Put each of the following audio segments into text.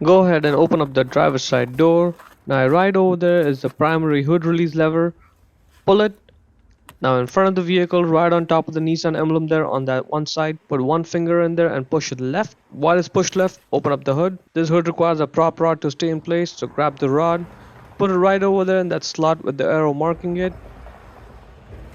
Go ahead and open up the driver's side door. Now right over there is the primary hood release lever. Pull it. Now in front of the vehicle, right on top of the Nissan emblem there on that one side, put one finger in there and push it left. While it's pushed left, open up the hood. This hood requires a prop rod to stay in place, so grab the rod, put it right over there in that slot with the arrow marking it.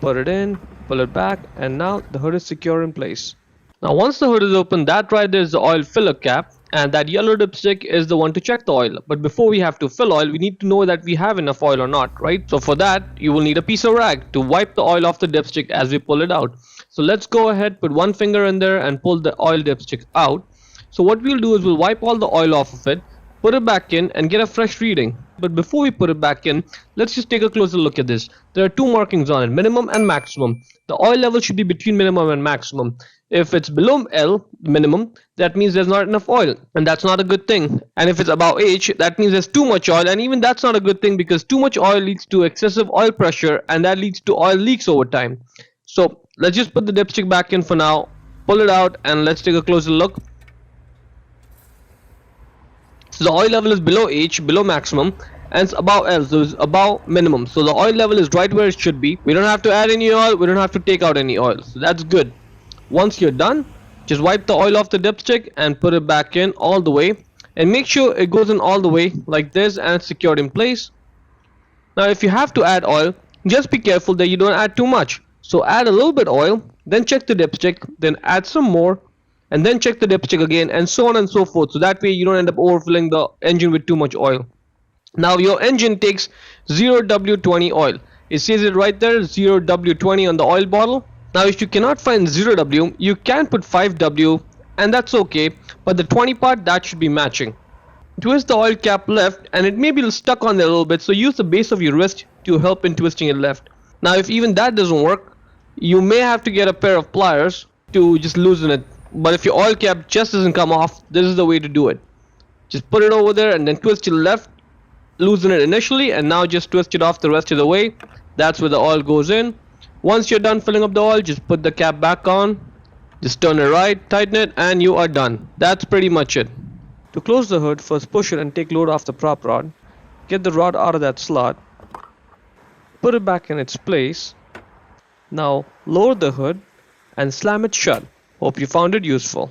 Put it in, pull it back, and now the hood is secure in place. Now once the hood is open, that right there is the oil filler cap, and that yellow dipstick is the one to check the oil. But before we have to fill oil, we need to know that we have enough oil or not, right? So for that, you will need a piece of rag to wipe the oil off the dipstick as we pull it out. So let's go ahead, put one finger in there and pull the oil dipstick out. So what we'll do is we'll wipe all the oil off of it, put it back in and get a fresh reading. But before we put it back in, let's just take a closer look at this. There are two markings on it, minimum and maximum. The oil level should be between minimum and maximum. If it's below L, minimum, that means there's not enough oil, and that's not a good thing. And if it's above H, that means there's too much oil, and even that's not a good thing because too much oil leads to excessive oil pressure, and that leads to oil leaks over time. So let's just put the dipstick back in for now, pull it out, and let's take a closer look. So the oil level is below H, below maximum, and it's above L, so it's above minimum. So the oil level is right where it should be. We don't have to add any oil, we don't have to take out any oil, so that's good. Once you're done, just wipe the oil off the dipstick and put it back in all the way, and make sure it goes in all the way like this and it's secured in place. Now if you have to add oil, just be careful that you don't add too much. So add a little bit oil, then check the dipstick, then add some more, and then check the dipstick again, and so on and so forth, so that way you don't end up overfilling the engine with too much oil. Now your engine takes 0W20 oil. It says it right there, 0W20 on the oil bottle. Now if you cannot find 0W, you can put 5W, and that's okay, but the 20 part, that should be matching. Twist the oil cap left, and it may be stuck on there a little bit, so use the base of your wrist to help in twisting it left. Now if even that doesn't work, you may have to get a pair of pliers to just loosen it. But if your oil cap just doesn't come off, this is the way to do it. Just put it over there and then twist it left, loosen it initially, and now just twist it off the rest of the way. That's where the oil goes in. Once you're done filling up the oil, just put the cap back on, just turn it right, tighten it, and you are done. That's pretty much it. To close the hood, first push it and take load off the prop rod. Get the rod out of that slot, put it back in its place. Now lower the hood and slam it shut. Hope you found it useful.